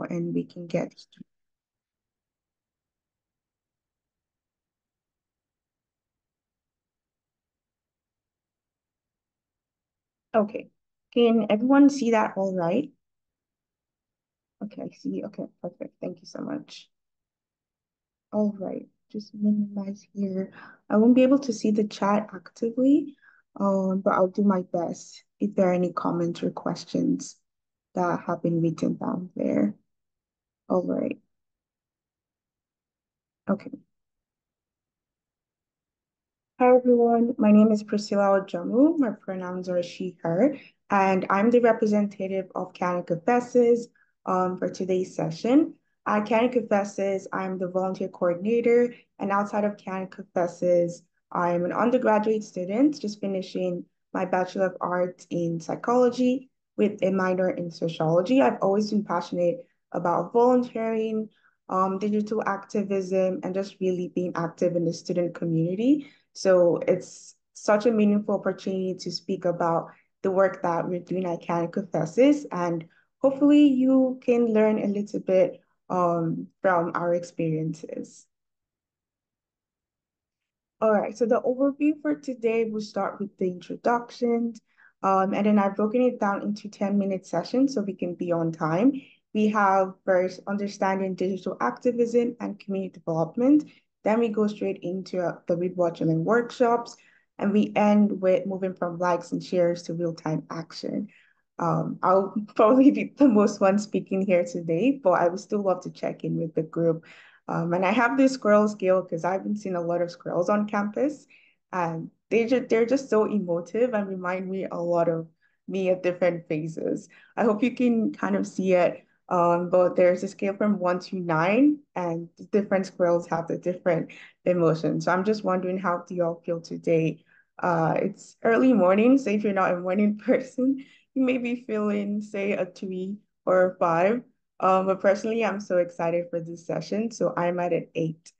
and we can get. Okay. Can everyone see that all right? Okay, I see. Okay, perfect. Thank you so much. All right. Just minimize here. I won't be able to see the chat actively, but I'll do my best if there are any comments or questions that have been written down there. All right. Okay. Hi everyone, my name is Priscilla Ojamu. My pronouns are she, her, and I'm the representative of Canada Confesses for today's session. At Canada Confesses, I'm the volunteer coordinator, and outside of Canada Confesses, I'm an undergraduate student just finishing my Bachelor of Arts in Psychology with a minor in Sociology. I've always been passionate about volunteering, digital activism, and just really being active in the student community. So it's such a meaningful opportunity to speak about the work that we're doing at Canada Confesses, and hopefully you can learn a little bit from our experiences. All right, so the overview for today will start with the introductions, and then I've broken it down into 10-minute sessions so we can be on time. We have first understanding digital activism and community development. Then we go straight into the Read, Watch, and Learn workshops, and we end with moving from likes and shares to real-time action. I'll probably be the most one speaking here today, but I would still love to check in with the group and I have this squirrel skill because I've been seeing a lot of squirrels on campus, and they're just so emotive and remind me a lot of me at different phases. I hope you can kind of see it. But there's a scale from 1 to 9, and the different squirrels have the different emotions. So I'm just wondering, how do y'all feel today? It's early morning, so if you're not a morning person, you may be feeling, say, a 3 or a 5. But personally, I'm so excited for this session. So I'm at an 8.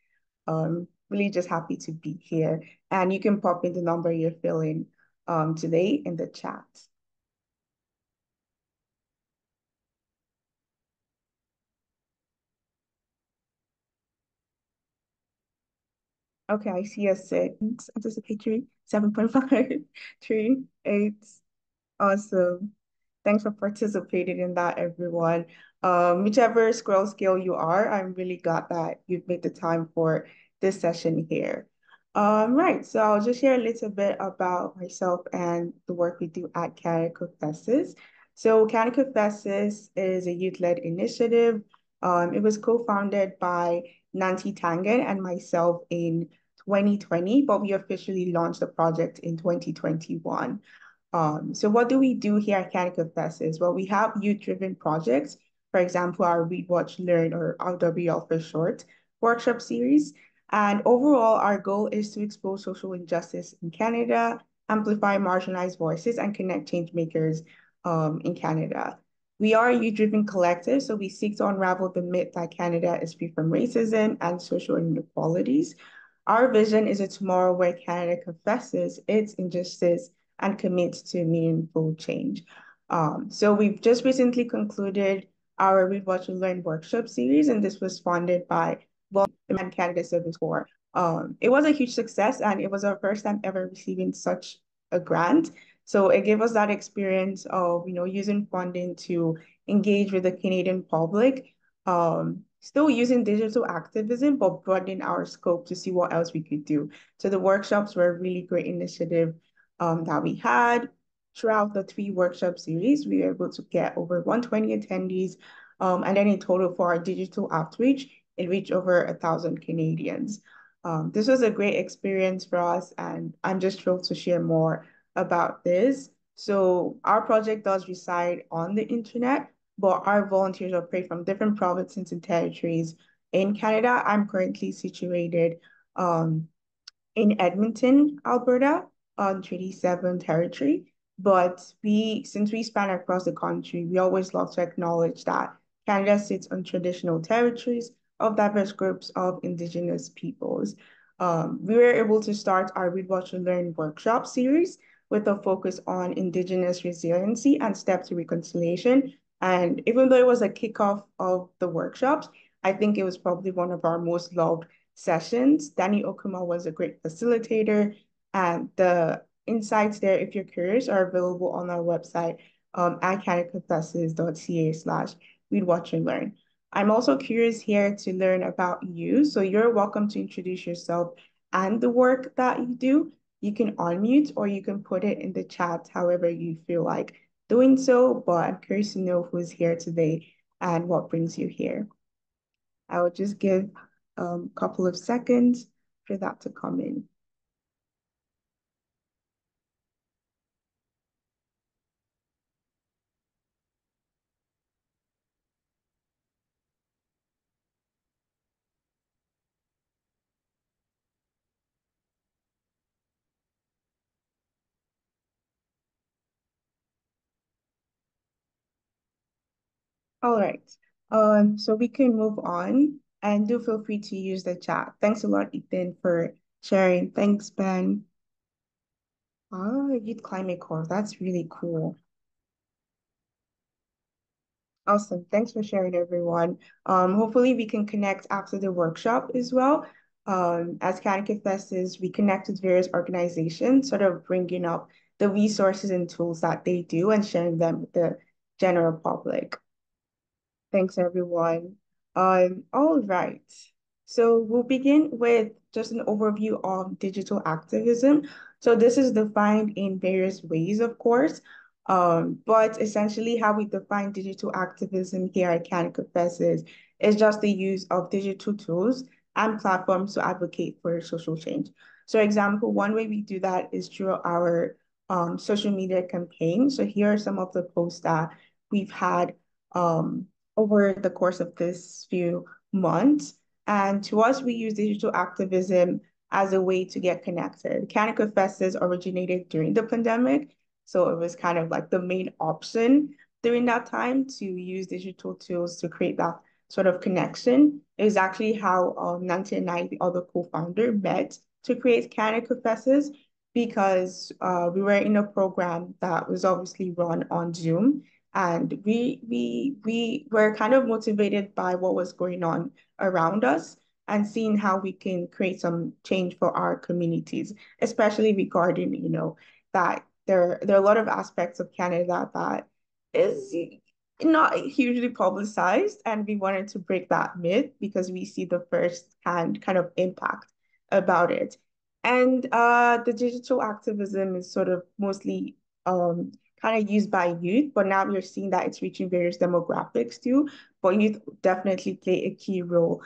Really just happy to be here. And you can pop in the number you're feeling today in the chat. Okay, I see a 6. Anticipatory 7.5, 3, 8. Awesome. Thanks for participating in that, everyone. Whichever scroll scale you are, I'm really glad that you've made the time for this session here. Right, so I'll just share a little bit about myself and the work we do at Canada Confesses. So Canada Confesses is a youth-led initiative. It was co-founded by Nancy Tangen and myself in 2020, but we officially launched the project in 2021. So what do we do here at Canada Confesses? Well, we have youth-driven projects, for example, our Read, Watch, Learn, or RWL for short, workshop series. And overall, our goal is to expose social injustice in Canada, amplify marginalized voices, and connect change makers in Canada. We are a youth-driven collective, so we seek to unravel the myth that Canada is free from racism and social inequalities. Our vision is a tomorrow where Canada confesses its injustice and commits to meaningful change. So we've just recently concluded our Read, Watch, and Learn workshop series, and this was funded by and Canada Service Corps. It was a huge success, and it was our first time ever receiving such a grant. So it gave us that experience of, using funding to engage with the Canadian public, still using digital activism, but broadening our scope to see what else we could do. So the workshops were a really great initiative that we had. Throughout the 3 workshop series, we were able to get over 120 attendees. And then in total for our digital outreach, it reached over 1,000 Canadians. This was a great experience for us, and I'm just thrilled to share more about this. So our project does reside on the internet, but our volunteers operate from different provinces and territories in Canada. I'm currently situated um, in Edmonton, Alberta, on Treaty 7 territory. But since we span across the country, we always love to acknowledge that Canada sits on traditional territories of diverse groups of Indigenous peoples. We were able to start our Read, Watch, and Learn workshop series with a focus on Indigenous resiliency and steps to reconciliation And even though it was a kickoff of the workshops, I think it was probably one of our most loved sessions. Danny Okuma was a great facilitator, and the insights there, if you're curious, are available on our website at canicathlesis.ca/ read, watch, and learn. I'm also curious here to learn about you. So you're welcome to introduce yourself and the work that you do. You can unmute or you can put it in the chat however you feel like doing so. But I'm curious to know who's here today and what brings you here. I will just give a couple of seconds for that to come in. All right. So we can move on and do feel free to use the chat. Thanks a lot, Ethan, for sharing. Thanks, Ben. Oh, Youth Climate Corps. That's really cool. Awesome. Thanks for sharing, everyone. Hopefully we can connect after the workshop as well. As Connecticut Fest is, we connect with various organizations, sort of bringing up the resources and tools that they do and sharing them with the general public. Thanks, everyone. All right. So we'll begin with just an overview of digital activism. So this is defined in various ways, of course, but essentially how we define digital activism here at Can Confess is just the use of digital tools and platforms to advocate for social change. So example, one way we do that is through our social media campaign. So here are some of the posts that we've had um, over the course of this few months. And to us, we use digital activism as a way to get connected. Kanika Festas originated during the pandemic, so it was kind of like the main option during that time to use digital tools to create that sort of connection. It was actually how Nancy and I, the other co-founder, met to create Kanika Festas because we were in a program that was obviously run on Zoom, and we were kind of motivated by what was going on around us and seeing how we can create some change for our communities, especially regarding, that there are a lot of aspects of Canada that is not hugely publicized, and we wanted to break that myth because we see the first hand kind of impact about it. And the digital activism is sort of mostly kind of used by youth, but now we're seeing that it's reaching various demographics too. But youth definitely play a key role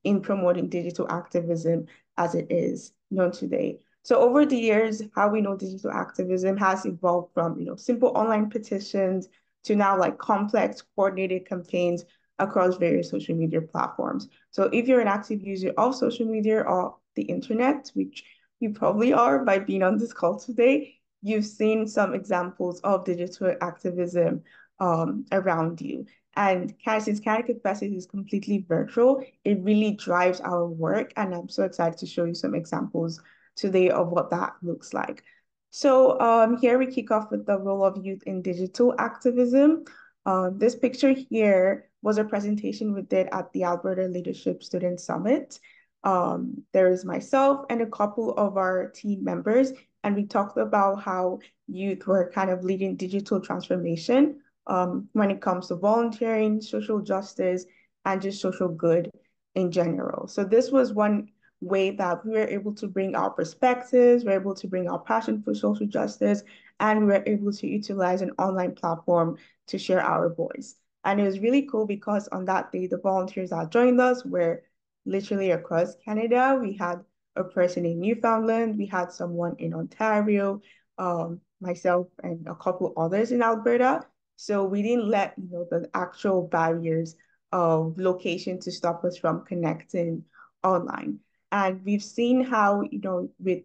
in promoting digital activism as it is known today. So over the years, how we know digital activism has evolved from, simple online petitions to now like complex coordinated campaigns across various social media platforms. So if you're an active user of social media or the internet, which you probably are by being on this call today, you've seen some examples of digital activism around you. And since Connecticut Fest is completely virtual, it really drives our work. And I'm so excited to show you some examples today of what that looks like. So here we kick off with the role of youth in digital activism. This picture here was a presentation we did at the Alberta Leadership Student Summit. There is myself and a couple of our team members, and we talked about how youth were kind of leading digital transformation when it comes to volunteering, social justice, and just social good in general. So this was one way that we were able to bring our perspectives, we're able to bring our passion for social justice, and we were able to utilize an online platform to share our voice. And it was really cool because on that day, the volunteers that joined us were literally across Canada. We had a person in Newfoundland, we had someone in Ontario, myself and a couple others in Alberta. So we didn't let, the actual barriers of location to stop us from connecting online. And we've seen how, with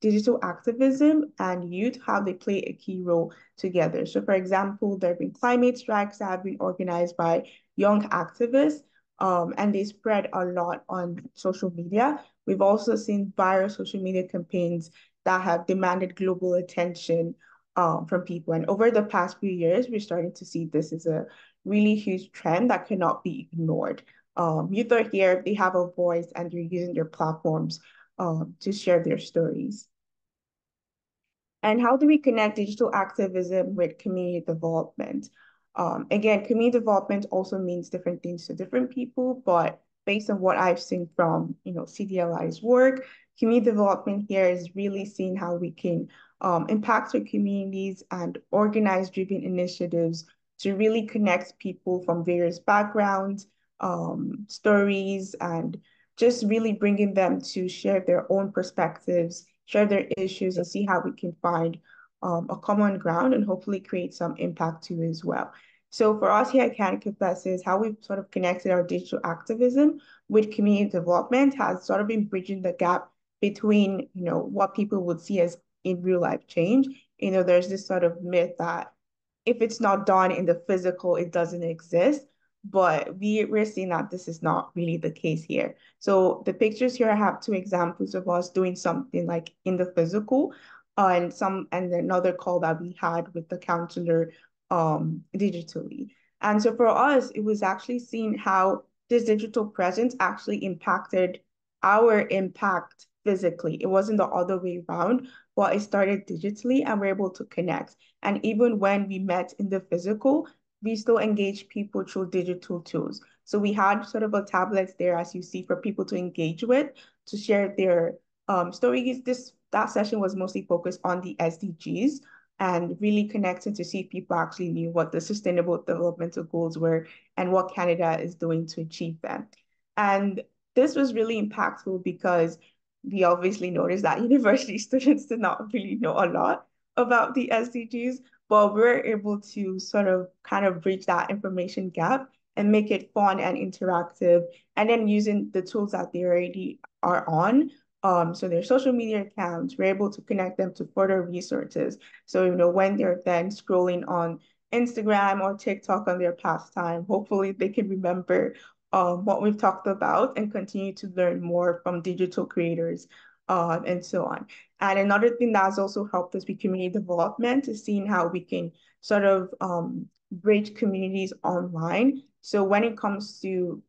digital activism and youth, how they play a key role together. So, for example, there have been climate strikes that have been organized by young activists, and they spread a lot on social media. We've also seen viral social media campaigns that have demanded global attention from people. And over the past few years, we're starting to see this is a really huge trend that cannot be ignored. Youth are here, they have a voice, and they're using their platforms to share their stories. And how do we connect digital activism with community development? Again, community development also means different things to different people, but based on what I've seen from, CDLI's work, community development here is really seeing how we can impact our communities and organize driven initiatives to really connect people from various backgrounds, stories, and just really bringing them to share their own perspectives, share their issues, and see how we can find a common ground and hopefully create some impact too as well. So for us here at Can Confesses, how we've sort of connected our digital activism with community development has sort of been bridging the gap between, what people would see as in real life change. There's this sort of myth that if it's not done in the physical, it doesn't exist. But we're seeing that this is not really the case here. So the pictures here, I have two examples of us doing something like in the physical, and another call that we had with the counselor digitally. And so for us, it was actually seeing how this digital presence actually impacted our impact physically. It wasn't the other way around, but it started digitally and we're able to connect. And even when we met in the physical, we still engage people through digital tools. So we had sort of a tablet there, as you see, for people to engage with, to share their stories. That session was mostly focused on the SDGs and really connecting to see if people actually knew what the sustainable developmental goals were and what Canada is doing to achieve them. And this was really impactful because we obviously noticed that university students did not really know a lot about the SDGs, but we're able to sort of kind of bridge that information gap and make it fun and interactive, and then using the tools that they already are on. So their social media accounts, we're able to connect them to further resources. So, when they're then scrolling on Instagram or TikTok on their pastime, hopefully they can remember what we've talked about and continue to learn more from digital creators and so on. And another thing that's also helped us with community development is seeing how we can sort of bridge communities online. So when it comes to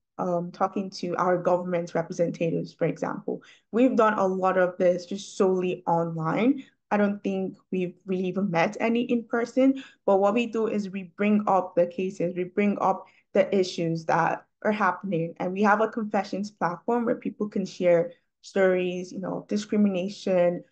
talking to our government representatives, for example, we've done a lot of this just solely online. I don't think we've really even met any in person, but what we do is we bring up the cases, we bring up the issues that are happening, and we have a confessions platform where people can share stories, discrimination,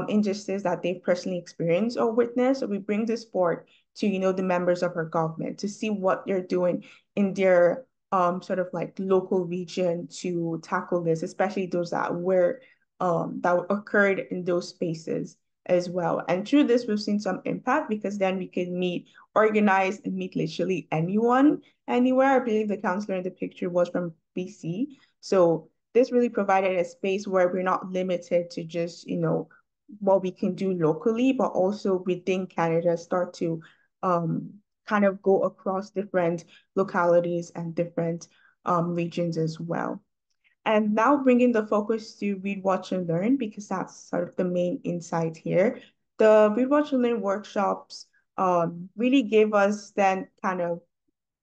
injustice that they've personally experienced or witnessed. So we bring this forward to, the members of our government to see what they're doing in their sort of like local region to tackle this, especially those that occurred in those spaces as well. And through this, we've seen some impact because then we can organize and meet literally anyone, anywhere. I believe the counselor in the picture was from BC. So this really provided a space where we're not limited to just, what we can do locally, but also within Canada start to um, kind of go across different localities and different regions as well. And now bringing the focus to read, watch, and learn, because that's sort of the main insight here. The read, watch, and learn workshops really gave us then kind of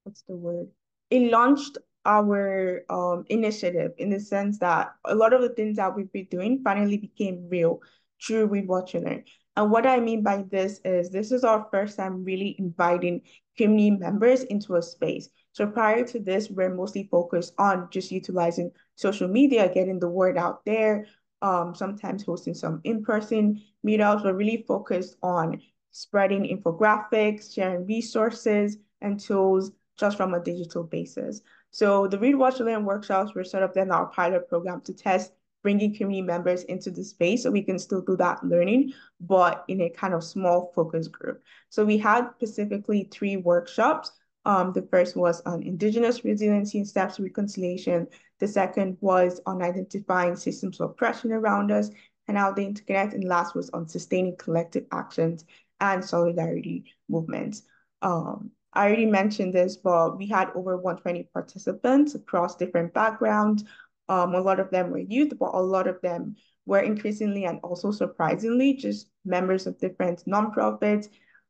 what's the word? It launched our initiative in the sense that a lot of the things that we've been doing finally became real through Read Watch and Learn. And what I mean by this is our first time really inviting community members into a space. So prior to this, we're mostly focused on just utilizing social media, getting the word out there, sometimes hosting some in-person meetups, but really focused on spreading infographics, sharing resources and tools just from a digital basis. So the Read, Watch, and Learn workshops were set up then our pilot program to test bringing community members into the space so we can still do that learning, but in a kind of small focus group. So we had specifically 3 workshops. The first was on Indigenous resiliency and steps to reconciliation. The second was on identifying systems of oppression around us and how they interconnect. And last was on sustaining collective actions and solidarity movements. I already mentioned this, but we had over 120 participants across different backgrounds. A lot of them were youth, but a lot of them were increasingly and also surprisingly just members of different nonprofits,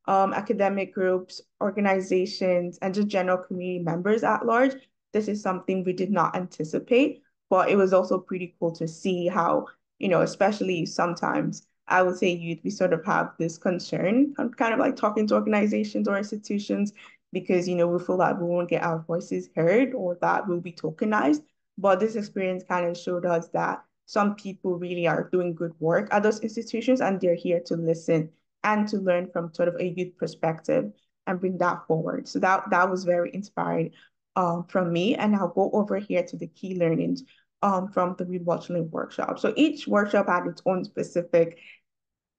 academic groups, organizations, and just general community members at large. This is something we did not anticipate, but it was also pretty cool to see how, especially sometimes I would say youth, we sort of have this concern, kind of like talking to organizations or institutions because, we feel like we won't get our voices heard or that we'll be tokenized. But this experience kind of showed us that some people really are doing good work at those institutions and they're here to listen and to learn from sort of a youth perspective and bring that forward. So that was very inspiring from me. And I'll go over here to the key learnings from the Read Watch Learn workshop. So each workshop had its own specific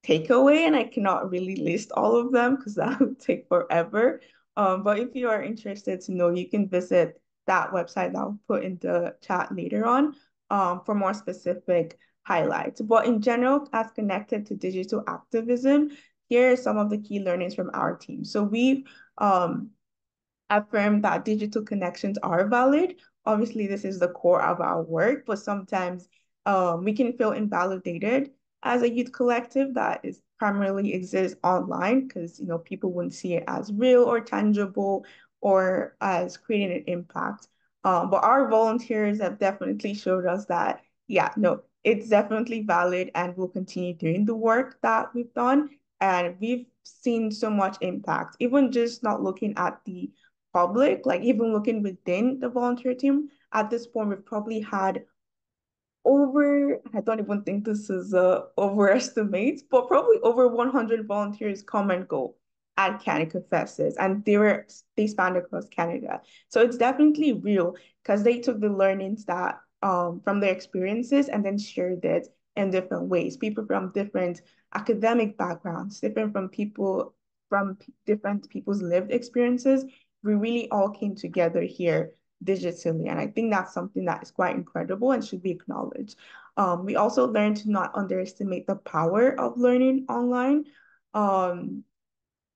takeaway, and I cannot really list all of them because that would take forever. But if you are interested to know, you can visit that website that I'll put in the chat later on for more specific highlights. But in general, as connected to digital activism, here are some of the key learnings from our team. So we've affirm that digital connections are valid. Obviously, this is the core of our work, but sometimes we can feel invalidated as a youth collective that is primarily exists online because people wouldn't see it as real or tangible or as creating an impact. But our volunteers have definitely showed us that, yeah, no, it's definitely valid and we'll continue doing the work that we've done. And we've seen so much impact, even just not looking at the public, like even looking within the volunteer team, at this point, we've probably had over, I don't even think this is overestimate, but probably over 100 volunteers come and go at Canada Festes, and they spanned across Canada. So it's definitely real because they took the learnings that from their experiences and then shared it in different ways. People from different academic backgrounds, different from people from different people's lived experiences. We really all came together here digitally. And I think that's something that is quite incredible and should be acknowledged. We also learned to not underestimate the power of learning online. Um,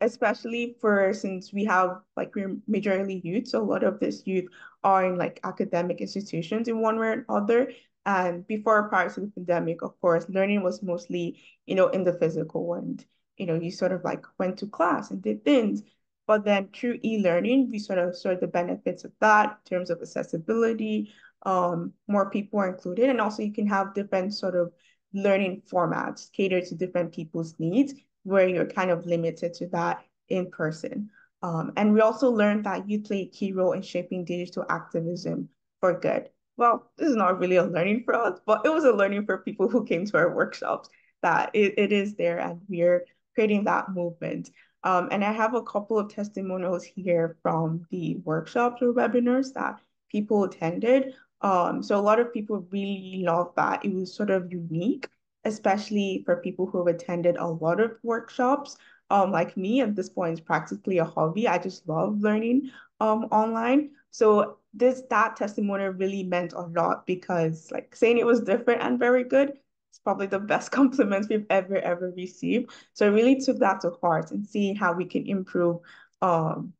especially for since we have like we're majorly youth, so a lot of this youth are in like academic institutions in one way or another. And before prior to the pandemic, of course, learning was mostly, in the physical and you sort of like went to class and did things. But then through e-learning, we sort of saw the benefits of that in terms of accessibility, more people are included, and also you can have different sort of learning formats cater to different people's needs where you're kind of limited to that in person. And we also learned that you play a key role in shaping digital activism for good. Well, this is not really a learning for us, but it was a learning for people who came to our workshops that it is there and we're creating that movement. And I have a couple of testimonials here from the workshops or webinars that people attended. So a lot of people really love that. It was sort of unique, especially for people who have attended a lot of workshops. Like me, at this point, it's practically a hobby. I just love learning online. So that testimonial really meant a lot because like saying it was different and very good, it's probably the best compliments we've ever received. So I really took that to heart and seeing how we can improve um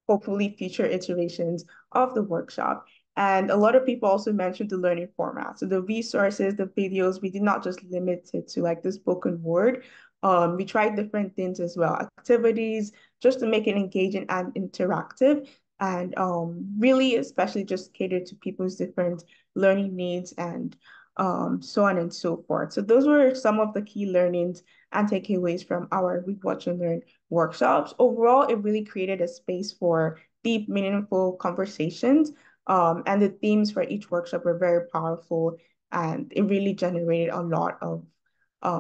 hopefully future iterations of the workshop. And a lot of people also mentioned the learning format. So the resources, the videos, we did not just limit it to like the spoken word. We tried different things as well, activities, just to make it engaging and interactive. And really, especially just cater to people's different learning needs and so on and so forth. So those were some of the key learnings and takeaways from our Read, Watch, and Learn workshops. Overall, it really created a space for deep, meaningful conversations. And the themes for each workshop were very powerful, and it really generated a lot of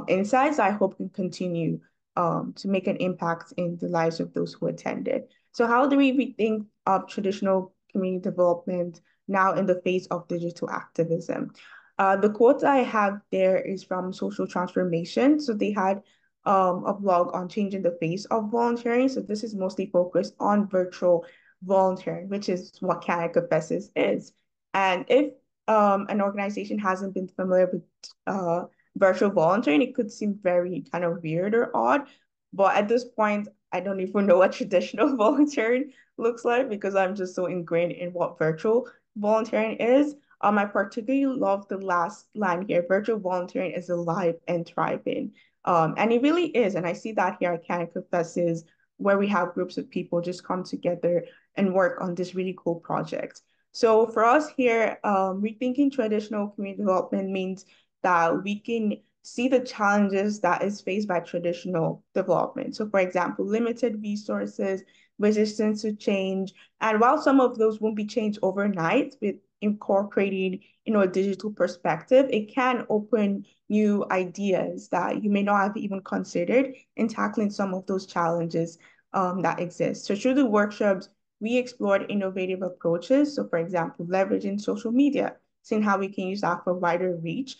insights I hope can continue to make an impact in the lives of those who attended. So how do we rethink of traditional community development now in the face of digital activism? The quote I have there is from Social Transformation. So they had a blog on changing the face of volunteering. So this is mostly focused on virtual volunteering, which is what Canada Confesses is. And if an organization hasn't been familiar with virtual volunteering, it could seem very kind of weird or odd. But at this point, I don't even know what traditional volunteering looks like because I'm just so ingrained in what virtual volunteering is. I particularly love the last line here. Virtual volunteering is alive and thriving. And it really is. And I see that here at Can Confesses, where we have groups of people just come together and work on this really cool project. So for us here, rethinking traditional community development means that we can see the challenges that is faced by traditional development. So for example, limited resources, resistance to change, and while some of those won't be changed overnight with incorporating, a digital perspective, it can open new ideas that you may not have even considered in tackling some of those challenges that exist. So through the workshops, we explored innovative approaches. So for example, leveraging social media, seeing how we can use that for wider reach,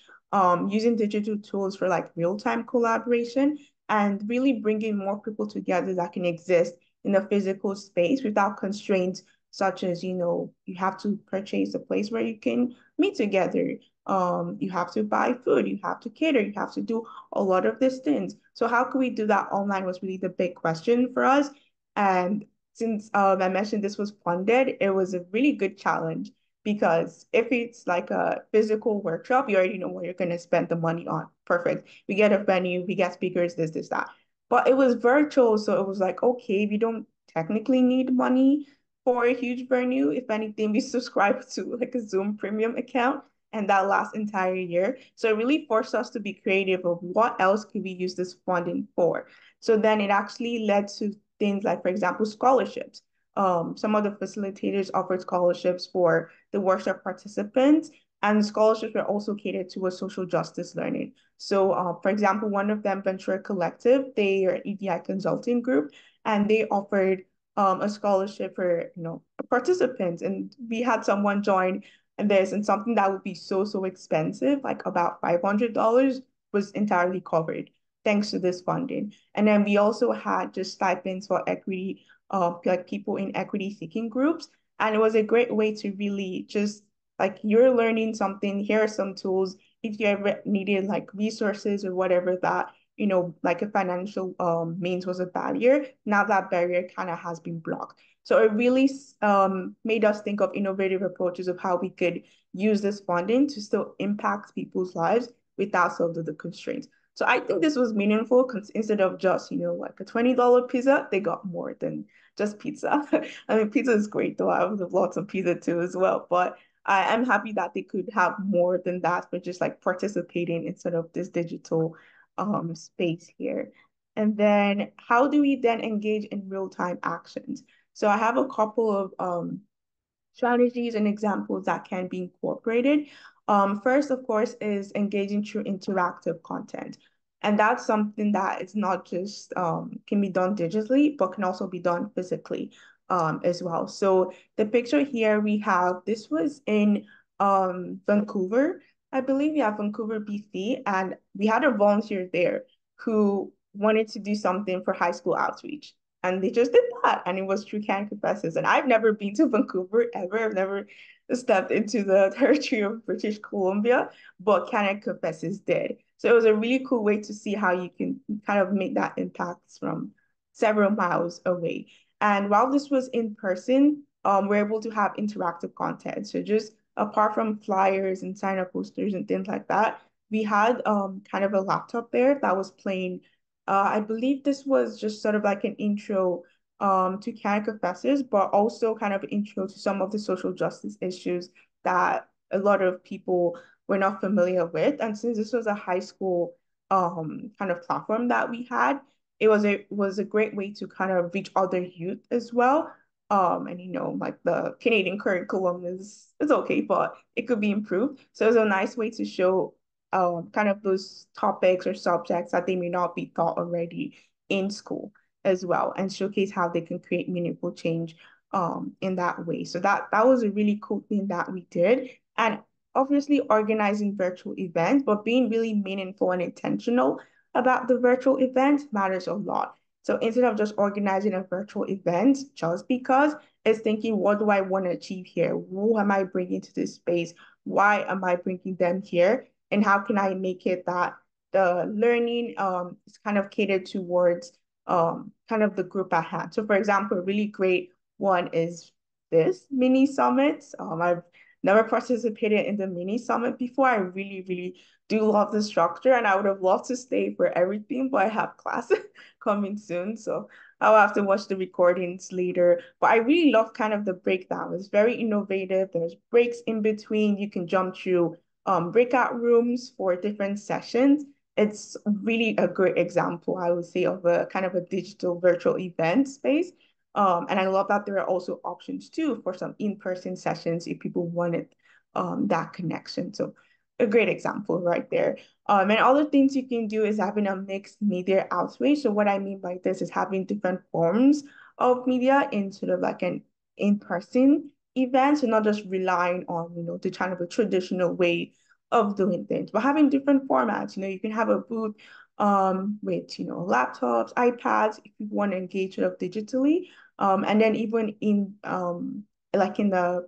using digital tools for like real-time collaboration, and really bringing more people together that can exist in a physical space without constraints such as, you have to purchase a place where you can meet together. You have to buy food, you have to cater, you have to do a lot of these things. So how can we do that online was really the big question for us. And since I mentioned this was funded, it was a really good challenge because if it's like a physical workshop, you already know what you're going to spend the money on. Perfect. We get a venue, we get speakers, this, that. But it was virtual, so it was like, okay, we don't technically need money for a huge venue. If anything, we subscribe to like a Zoom premium account and that lasts entire year. So it really forced us to be creative of what else could we use this funding for. So then it actually led to things like, for example, scholarships. Some of the facilitators offered scholarships for the workshop participants, and scholarships were also catered towards social justice learning. So, for example, one of them, Ventura Collective, they are an EDI consulting group, and they offered a scholarship for participants, and we had someone join this, and something that would be so expensive, like about $500, was entirely covered thanks to this funding. And then we also had just stipends for equity, like people in equity seeking groups. And it was a great way to really just like you're learning something, here are some tools. If you ever needed like resources or whatever that, like a financial means was a barrier, now that barrier kind of has been blocked. So it really made us think of innovative approaches of how we could use this funding to still impact people's lives without some of the constraints. So I think this was meaningful because instead of just, like a $20 pizza, they got more than just pizza. I mean, pizza is great though. I would have loved some pizza too as well. But I'm happy that they could have more than that, but just like participating instead of this digital space here. And then how do we then engage in real-time actions? So I have a couple of strategies and examples that can be incorporated. First, of course, is engaging through interactive content. And that's something that is not just can be done digitally, but can also be done physically as well. So the picture here we have, this was in Vancouver, I believe, yeah, Vancouver, BC. And we had a volunteer there who wanted to do something for high school outreach. And they just did that. And it was through Can Confesses. And I've never been to Vancouver ever. I've never stepped into the territory of British Columbia, but Can Confesses did. So it was a really cool way to see how you can kind of make that impact from several miles away. And while this was in person, we're able to have interactive content. So just apart from flyers and sign-up posters and things like that, we had kind of a laptop there that was playing I believe this was just sort of like an intro to Can Confesses, but also kind of intro to some of the social justice issues that a lot of people were not familiar with. And since this was a high school kind of platform that we had, it was a great way to kind of reach other youth as well. And like the Canadian curriculum is okay, but it could be improved. So it was a nice way to show kind of those topics or subjects that they may not be taught already in school as well, and showcase how they can create meaningful change in that way. So that was a really cool thing that we did. And obviously organizing virtual events, but being really meaningful and intentional about the virtual event matters a lot. So instead of just organizing a virtual event just because, it's thinking, what do I want to achieve here? Who am I bringing to this space? Why am I bringing them here? And how can I make it that the learning is kind of catered towards kind of the group at hand. So for example, a really great one is this mini summit. I've Never participated in the mini summit before. I really, really do love the structure and I would have loved to stay for everything, but I have class coming soon. So I'll have to watch the recordings later. But I really love kind of the breakdown. It's very innovative. There's breaks in between. You can jump through breakout rooms for different sessions. It's really a great example, I would say, of a kind of a digital virtual event space. And I love that there are also options too for some in-person sessions if people wanted that connection. So a great example right there. And other things you can do is having a mixed media outreach. So what I mean by this is having different forms of media in sort of like an in-person event, so not just relying on, the kind of a traditional way of doing things, but having different formats. You can have a booth with, laptops, iPads, if you want to engage sort of digitally. And then even in like in the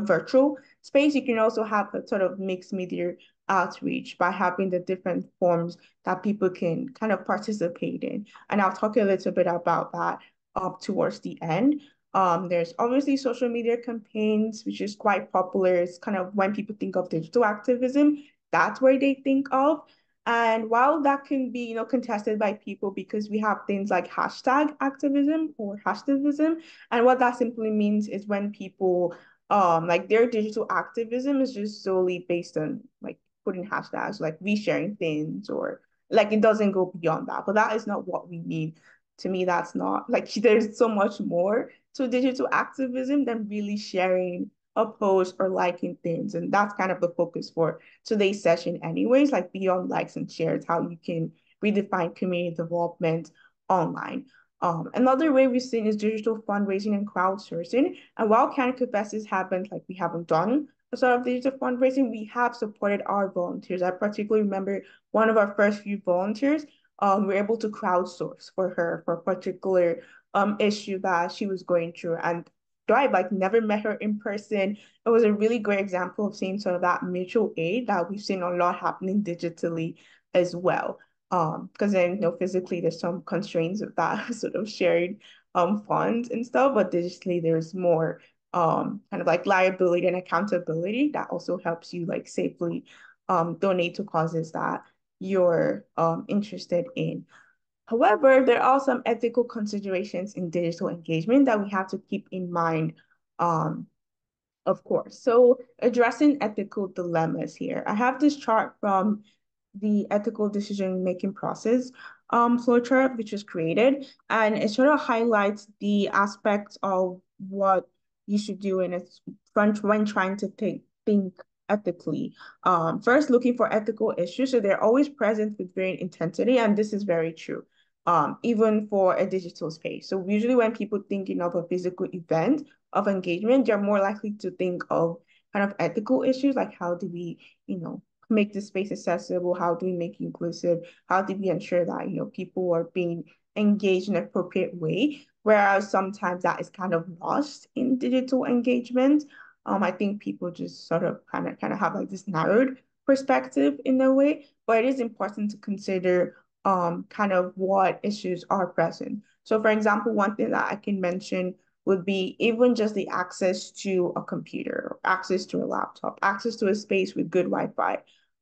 virtual space, you can also have a sort of mixed media outreach by having the different forms that people can kind of participate in. And I'll talk a little bit about that up towards the end. There's obviously social media campaigns, which is quite popular. It's kind of when people think of digital activism, that's where they think of. And while that can be, contested by people because we have things like hashtag activism or hashtivism, and what that simply means is when people like their digital activism is just solely based on like putting hashtags, like resharing things, or like it doesn't go beyond that. But that is not what we mean. To me, that's not like there's so much more to digital activism than really sharing a post or liking things. And that's kind of the focus for today's session anyways, like beyond likes and shares, how you can redefine community development online. Another way we've seen is digital fundraising and crowdsourcing. And while Canada Fest haven't, like we haven't done a sort of digital fundraising, we have supported our volunteers. I particularly remember one of our first few volunteers, we were able to crowdsource for her for a particular issue that she was going through. And though I like never met her in person, it was a really great example of seeing sort of that mutual aid that we've seen a lot happening digitally as well. Because then, physically there's some constraints of that sort of shared funds and stuff, but digitally there's more kind of like liability and accountability that also helps you like safely donate to causes that you're interested in. However, there are some ethical considerations in digital engagement that we have to keep in mind, um, of course. So addressing ethical dilemmas here. I have this chart from the ethical decision-making process flowchart, which was created, and it sort of highlights the aspects of what you should do in a front when trying to think ethically. First, looking for ethical issues. So they're always present with varying intensity, and this is very true. Even for a digital space. So usually when people thinking of a physical event of engagement, they're more likely to think of kind of ethical issues like how do we, make the space accessible? How do we make it inclusive? How do we ensure that, people are being engaged in an appropriate way? Whereas sometimes that is kind of lost in digital engagement. I think people just sort of kind of have like this narrowed perspective in a way, but it is important to consider kind of what issues are present. So for example, one thing that I can mention would be even just the access to a computer, access to a laptop, access to a space with good Wi-Fi.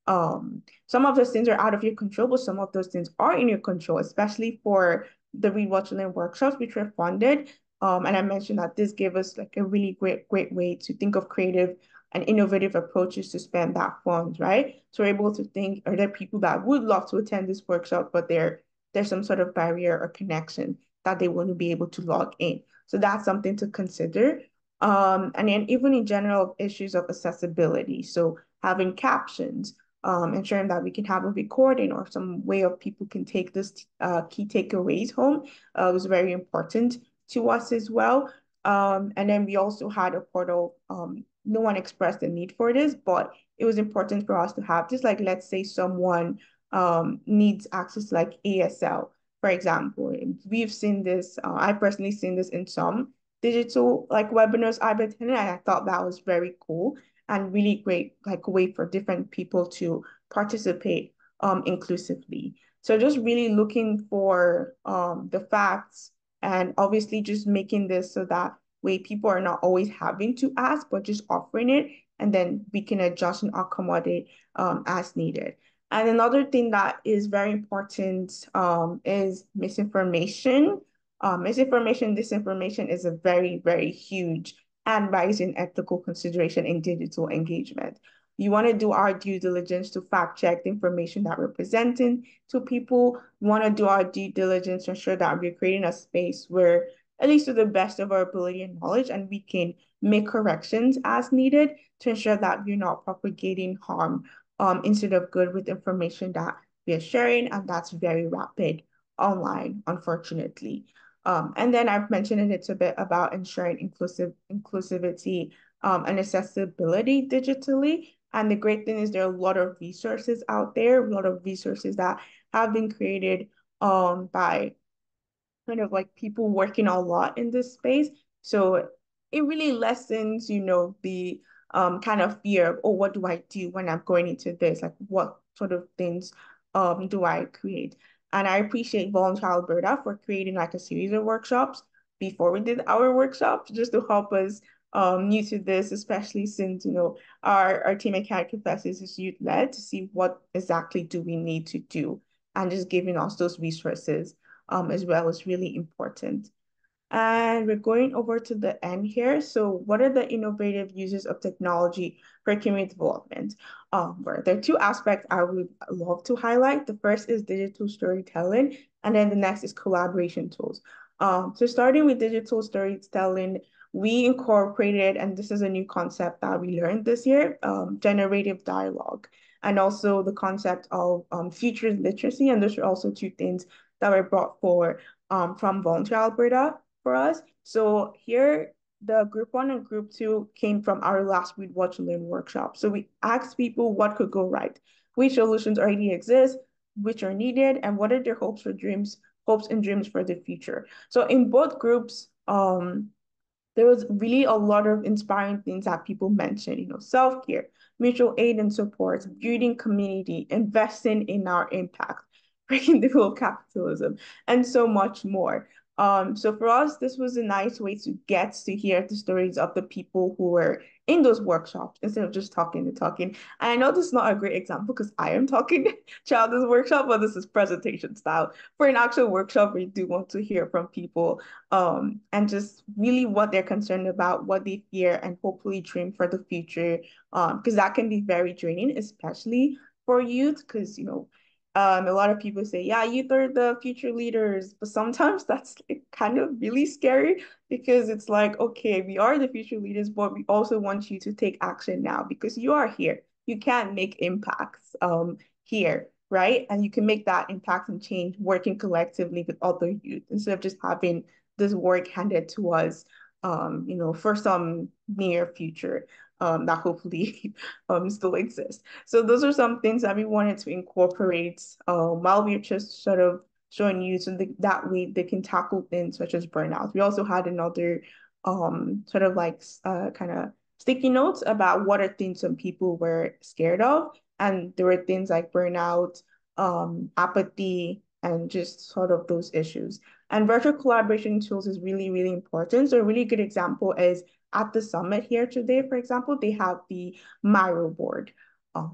Some of those things are out of your control, but some of those things are in your control, especially for the Read, Watch, and Learn workshops, which were funded. And I mentioned that this gave us like a really great way to think of creative and innovative approaches to spend that funds, right? So we're able to think, are there people that would love to attend this workshop, but there's some sort of barrier or connection that they wouldn't be able to log in. So that's something to consider. And then even in general issues of accessibility. So having captions, ensuring that we can have a recording or some way of people can take this key takeaways home was very important to us as well. And then we also had a portal. No one expressed the need for this, but it was important for us to have this. Like, let's say someone needs access to like ASL, for example. We've seen this, I've personally seen this in some digital like webinars I've attended, and I thought that was very cool and really great like way for different people to participate inclusively. So just really looking for the facts and obviously just making this so that way people are not always having to ask, but just offering it. and then we can adjust and accommodate as needed. And another thing that is very important is misinformation. Misinformation, disinformation is a very, very huge and rising ethical consideration in digital engagement. You want to do our due diligence to fact check the information that we're presenting to people. We want to do our due diligence to ensure that we're creating a space where, at least to the best of our ability and knowledge, and we can make corrections as needed to ensure that we're not propagating harm instead of good with information that we are sharing, and that's very rapid online, unfortunately. And then I've mentioned it a bit about ensuring inclusivity and accessibility digitally. And the great thing is there are a lot of resources out there, a lot of resources that have been created by kind of like people working a lot in this space. So it really lessens, the kind of fear of, oh, what do I do when I'm going into this? Like what sort of things do I create? And I appreciate Volunteer Alberta for creating like a series of workshops before we did our workshops, just to help us new to this, especially since, our team at Cat Confesses is youth led to see what exactly do we need to do and just giving us those resources as well is really important. And we're going over to the end here. So what are the innovative uses of technology for community development? Where there are two aspects I would love to highlight. The first is digital storytelling, and then the next is collaboration tools. So starting with digital storytelling, we incorporated, and this is a new concept that we learned this year, generative dialogue, and also the concept of futures literacy. And those are also two things that were brought forward from Volunteer Alberta for us. So here, the group one and group two came from our last Read, Watch, and Learn workshop. So we asked people what could go right, which solutions already exist, which are needed, and what are their hopes and dreams for the future. So in both groups, there was really a lot of inspiring things that people mentioned, self-care, mutual aid and support, building community, investing in our impact, breaking the rule of capitalism, and so much more. So for us, this was a nice way to get to hear the stories of the people who were in those workshops instead of just talking and talking. And I know this is not a great example because I am talking throughout this workshop, but this is presentation style. For an actual workshop, we do want to hear from people and just really what they're concerned about, what they fear, and hopefully dream for the future. Because that can be very draining, especially for youth, because a lot of people say, yeah, youth are the future leaders, but sometimes that's like, kind of really scary because it's like, okay, we are the future leaders, but we also want you to take action now because you are here. You can make impacts here, right? And you can make that impact and change working collectively with other youth instead of just having this work handed to us, for some near future that hopefully still exists. So those are some things that we wanted to incorporate while we're just sort of showing you so that way they can tackle things such as burnout. We also had another sort of like kind of sticky notes about what are things some people were scared of. And there were things like burnout, apathy, and just sort of those issues. And virtual collaboration tools is really, really important. So a really good example is at the summit here today, for example, they have the Miro board.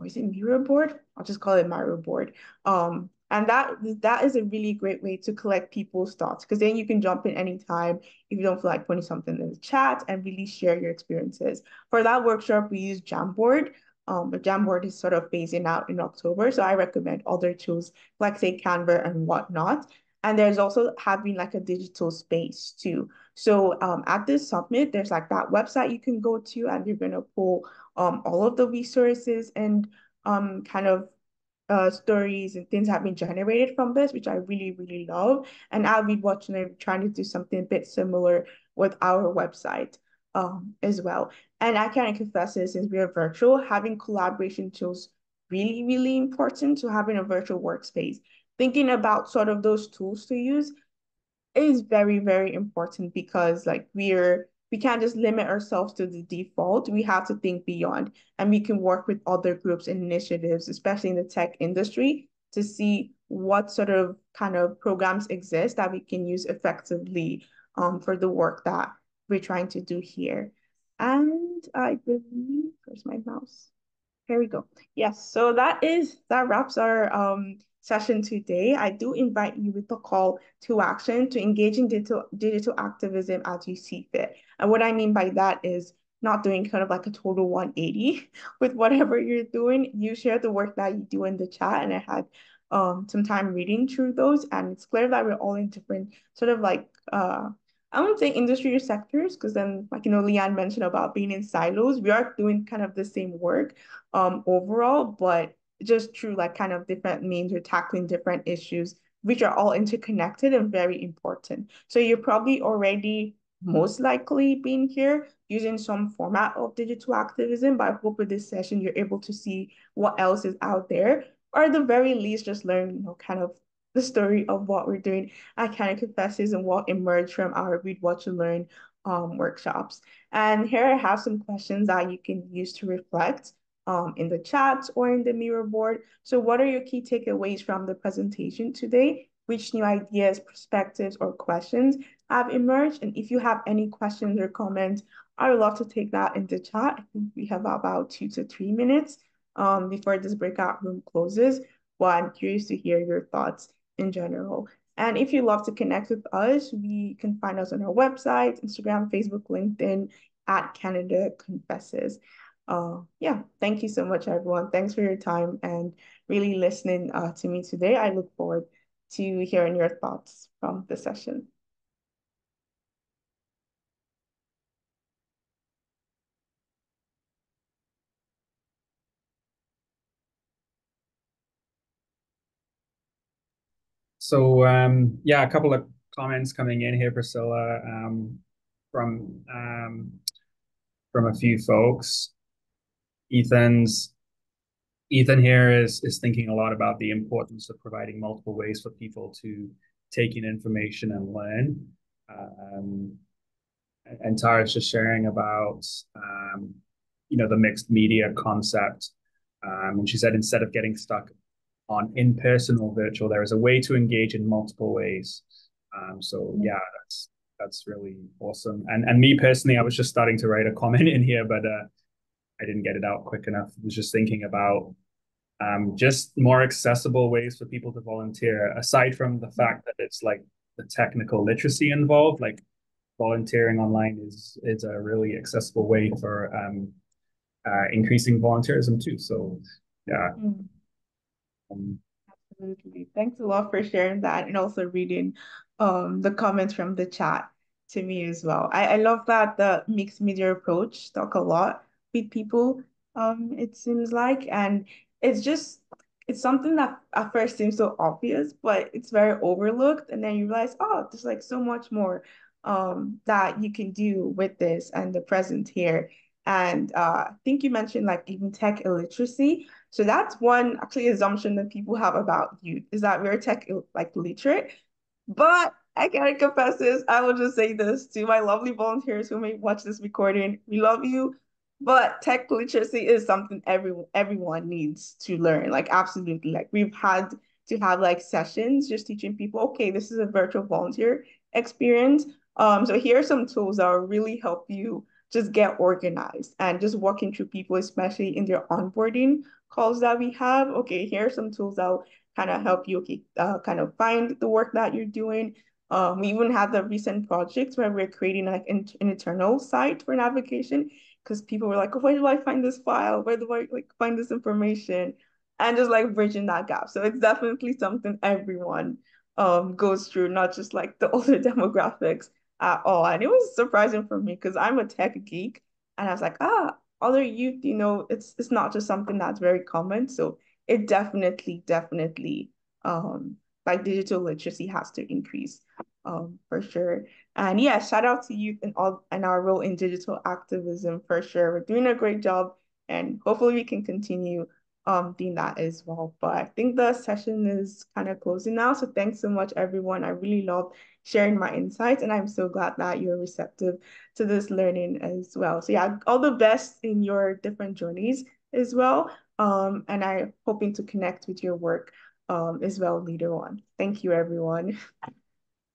Is it Miro board? I'll just call it Miro board. And that is a really great way to collect people's thoughts because then you can jump in anytime if you don't feel like putting something in the chat and really share your experiences. For that workshop, we use Jamboard. But Jamboard is sort of phasing out in October, so I recommend other tools like say Canva and whatnot. And there's also having like a digital space too. So at this summit, there's like that website you can go to and you're going to pull all of the resources and kind of stories and things have been generated from this, which I really, really love. And I'll be watching it, trying to do something a bit similar with our website as well. And I can confess this, since we are virtual, having collaboration tools really, really important to having a virtual workspace. Thinking about sort of those tools to use is very, very important because like we can't just limit ourselves to the default. We have to think beyond and we can work with other groups and initiatives, especially in the tech industry, to see what sort of kind of programs exist that we can use effectively for the work that we're trying to do here. And I believe, where's my mouse? Here we go. Yes, so that wraps our session today. I do invite you with the call to action to engage in digital activism as you see fit. And what I mean by that is not doing kind of like a total 180 with whatever you're doing. You share the work that you do in the chat, and I had some time reading through those, and it's clear that we're all in different sort of like I wouldn't say industry or sectors, because then like Leanne mentioned about being in silos. We are doing kind of the same work overall, but just through like kind of different means or tackling different issues, which are all interconnected and very important. So you're probably already most likely being here using some format of digital activism, but I hope with this session you're able to see what else is out there, or at the very least just learn, kind of the story of what we're doing at Canada Confesses and what emerged from our Read, Watch, and Learn workshops. And here I have some questions that you can use to reflect in the chat or in the mirror board. So what are your key takeaways from the presentation today? Which new ideas, perspectives, or questions have emerged? And if you have any questions or comments, I would love to take that in the chat. I think we have about 2 to 3 minutes before this breakout room closes. But I'm curious to hear your thoughts in general. And if you love to connect with us, we can find us on our website, Instagram, Facebook, LinkedIn, at Canada Confesses. Yeah, thank you so much, everyone. Thanks for your time and really listening to me today. I look forward to hearing your thoughts from the session. So yeah, a couple of comments coming in here, Priscilla, from a few folks. Ethan's Ethan here is thinking a lot about the importance of providing multiple ways for people to take in information and learn. Um, and Tara's just sharing about the mixed media concept. And she said instead of getting stuck on in-person or virtual, there is a way to engage in multiple ways. So yeah, that's really awesome. And me personally, I was just starting to write a comment in here, but I didn't get it out quick enough. I was just thinking about just more accessible ways for people to volunteer, aside from the fact that it's like the technical literacy involved, like volunteering online is a really accessible way for increasing volunteerism too. So yeah. Mm. Um, Absolutely. Thanks a lot for sharing that and also reading the comments from the chat to me as well. I love that the mixed media approach stuck a lot with people, it seems like. And it's just it's something that at first seems so obvious, but it's very overlooked. And then you realize, oh, there's like so much more that you can do with this and the present here. And I think you mentioned like even tech illiteracy. So that's one actually assumption that people have about youth is that we're tech like literate. But I gotta confess this, I will just say this to my lovely volunteers who may watch this recording. We love you, but tech literacy is something everyone needs to learn. Like absolutely. Like we've had to have like sessions just teaching people, okay, this is a virtual volunteer experience. So here are some tools that will really help you just get organized and just walking through people, especially in their onboarding calls that we have. Okay, here are some tools that will kind of help you, okay, kind of find the work that you're doing. We even had the recent projects where we're creating like an internal site for navigation because people were like, oh, where do I find this file? Where do I like find this information? And just like bridging that gap. So it's definitely something everyone goes through, not just like the older demographics at all. And it was surprising for me because I'm a tech geek and I was like, other youth, it's not just something that's very common. So it definitely, like digital literacy has to increase, for sure. And yeah, shout out to youth and all and our role in digital activism for sure. We're doing a great job, and hopefully we can continue doing that as well. But I think the session is kind of closing now. So thanks so much, everyone. I really loved sharing my insights, and I'm so glad that you're receptive to this learning as well. So yeah, all the best in your different journeys as well. And I'm hoping to connect with your work as well later on. Thank you, everyone.